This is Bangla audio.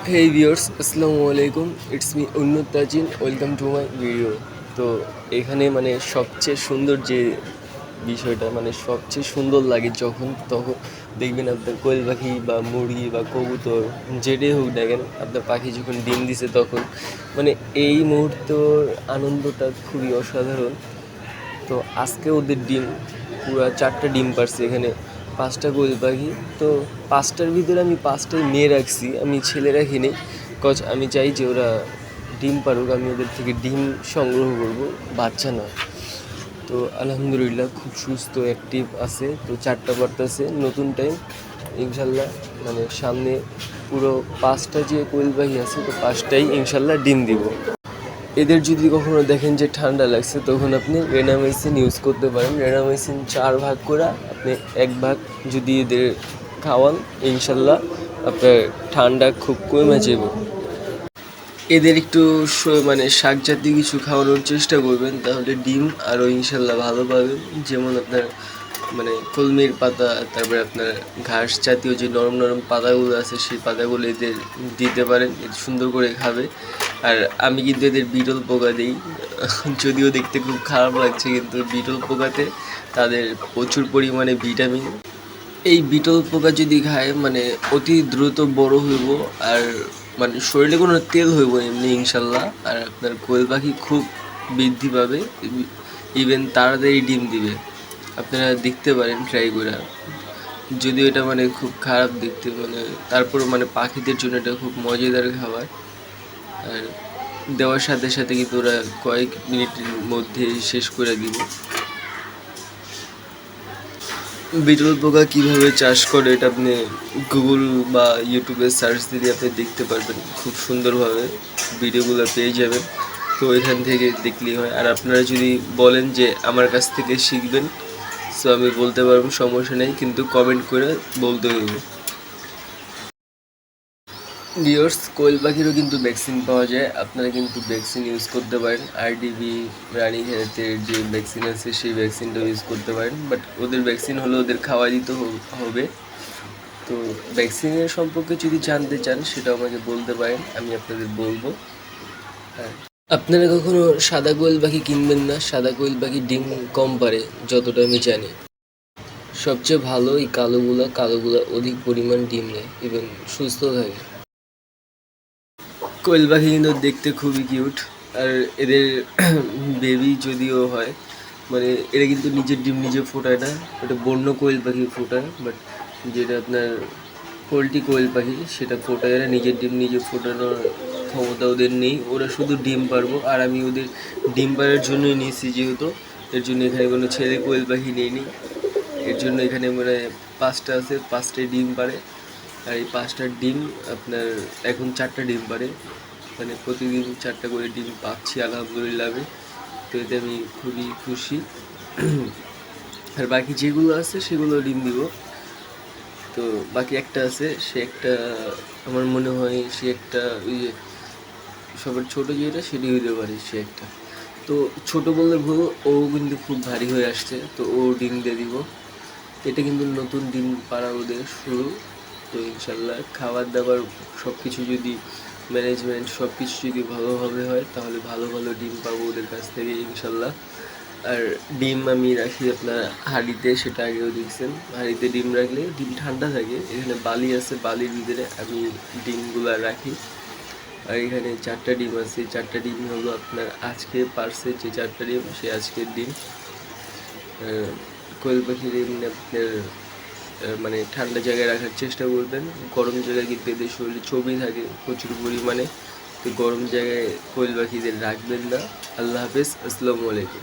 Hey viewers, আসসালামু আলাইকুম। ইটস মি উন্নত Tajin, welcome to my video. তো এখানে মানে সবচেয়ে সুন্দর যে বিষয়টা, মানে সবচেয়ে সুন্দর লাগে তখন দেখবেন আপনার কোয়েল পাখি বা মুরগি বা কবুতর যেটাই হোক দেখেন আপনার পাখি যখন ডিম দিছে তখন মানে এই মুহূর্তর আনন্দটা খুবই অসাধারণ। তো আজকে ওদের ডিম পুরো 4টা ডিম পারছে এখানে, 5টা কোয়েল পাখি। তো 5টার ভিতরে আমি 5টাই মেয়ে রাখছি, আমি ছেলে রাখিনি। আমি চাই যে ওরা ডিম পারুক, আমি ওদের থেকে ডিম সংগ্রহ করব, বাচ্চা নয়। তো আলহামদুলিল্লাহ খুব সুস্থ অ্যাক্টিভ আছে। তো 4টা পারতেছে, নতুন টাইম ইনশাল্লাহ। মানে সামনে পুরো 5টা যে কোয়েল পাখি আছে, তো 5টাই ইনশাল্লাহ ডিম দিব। এদের যদি কখনো দেখেন যে ঠান্ডা লাগছে, তখন আপনি রেনামেসিন ইউজ করতে পারেন। রেনামেসিন 4 ভাগ করে আপনি 1 ভাগ যদি এদের খাওয়ান, ইনশাল্লাহ আপনার ঠান্ডা খুব কমে যাবে। এদের একটু মানে শাক জাতীয় কিছু খাওয়ানোর চেষ্টা করবেন, তাহলে ডিম আরও ইনশাল্লাহ ভালো পাবেন। যেমন আপনার মানে কলমির পাতা, তারপরে আপনার ঘাস জাতীয় যে নরম নরম পাতাগুলো আছে, সেই পাতাগুলো এদের দিতে পারেন, সুন্দর করে খাবে। আর আমি কিন্তু এদের বিটল পোকা দিই, যদিও দেখতে খুব খারাপ লাগছে, কিন্তু বিটল পোকাতে তাদের প্রচুর পরিমাণে ভিটামিন। এই বিটল পোকা যদি খায় মানে অতি দ্রুত বড় হইব, আর মানে শরীরে কোনো তেল হইব এমনি ইনশাল্লাহ। আর আপনার কোয়েল পাখি খুব বৃদ্ধি পাবে, ইভেন তাড়াতাড়ি ডিম দিবে। আপনারা দেখতে পারেন ট্রাই করে। যদিও এটা মানে খুব খারাপ দেখতে, মানে তারপর মানে পাখিদের জন্য এটা খুব মজাদার খাবার। আর দেওয়ার সাথে সাথে কিন্তু ওরা কয়েক মিনিটের মধ্যে শেষ করে দিব। বিটল পোকা কীভাবে চাষ করে এটা আপনি গুগল বা ইউটিউবে সার্চ দিলে আপনি দেখতে পারবেন, খুব সুন্দরভাবে ভিডিওগুলো পেয়ে যাবেন। তো এখান থেকে দেখলেই হয়। আর আপনারা যদি বলেন যে আমার কাছ থেকে শিখবেন, সো আমি বলতে পারবো, সমস্যা নেই, কিন্তু কমেন্ট করে বলতে হইব। ভিউয়ার্স, কোয়েল পাখিরও কিন্তু ভ্যাকসিন পাওয়া যায়, আপনারা কিন্তু ভ্যাকসিন ইউজ করতে পারেন। আরডিবি, রানীক্ষেতের যে ভ্যাকসিন আছে সেই ভ্যাকসিনটাও ইউজ করতে পারেন, বাট ওদের ভ্যাকসিন হলে ওদের খাওয়া দিতে হবে। তো ভ্যাকসিনের সম্পর্কে যদি জানতে চান সেটাও আমাকে বলতে পারেন, আমি আপনাদের বলবো। হ্যাঁ, আপনারা কখনো সাদা কোয়েল পাখি কিনবেন না, সাদা কোয়েল পাখি ডিম কম পারে যতটা আমি জানি। সবচেয়ে ভালো এই কালোগুলা অধিক পরিমাণ ডিম নেয় এবং সুস্থ থাকে। কোয়েল পাখি কিন্তু দেখতে খুবই কিউট। আর এদের বেবি যদিও হয়, মানে এরা কিন্তু নিজের ডিম নিজে ফোটায় না, ওটা বন্য কোয়েল পাখি ফোটায়। বাট যেটা আপনার পোলট্রি কোয়েল পাখি সেটা ফোটায়, এরা নিজের ডিম নিজে ফোটানোর ক্ষমতা ওদের নেই। ওরা শুধু ডিম পারবো, আর আমি ওদের ডিম পাড়ার জন্যই নিয়েছি, যেহেতু এর জন্য এখানে কোনো ছেলে কোয়েল পাখি নেই। এর জন্য এখানে মানে 5টা আছে, 5টায় ডিম পারে। আর এই 5টার ডিম আপনার এখন 4টা ডিম পারে, মানে প্রতিদিন 4টা করে ডিম পাচ্ছি আলহামদুলিল্লাহ আমি। তো এতে আমি খুবই খুশি। আর বাকি যেগুলো আছে সেগুলো ডিম দিব। তো বাকি একটা আছে, সে একটা আমার মনে হয় সে একটা ওই যে সবার ছোটো যেটা সেটি হইতে পারে সে একটা। তো ছোট বললে ভুল, ও কিন্তু খুব ভারী হয়ে আসছে, তো ও ডিম দিয়ে দিব। এটা কিন্তু নতুন ডিম পাড়া ওদের শুরু। তো ইনশাল্লাহ খাবার দাবার সব কিছু যদি ম্যানেজমেন্ট সব কিছু যদি ভালোভাবে হয়, তাহলে ভালো ভালো ডিম পাবো ওদের কাছ থেকে ইনশাল্লাহ। আর ডিম আমি রাখি আপনার হাঁড়িতে, সেটা আগেও দেখছেন। হাঁড়িতে ডিম রাখলে ডিম ঠান্ডা থাকে, এখানে বালি আছে, বালির ভিতরে আমি ডিমগুলো রাখি। আর এখানে 4টা ডিম আছে, 4টা ডিম হলো আপনার আজকে পারছে যে 4টা ডিম, সে আজকের ডিম। কোয়েল পাখির এমনি আপনার মানে ঠান্ডা জায়গায় রাখার চেষ্টা করবেন, গরম জায়গায় কিন্তু এদের শরীরে চর্বি থাকে প্রচুর পরিমাণে। তো গরম জায়গায় কোয়েল পাখিদের রাখবেন না। আল্লাহ হাফেজ, আসসালামু আলাইকুম।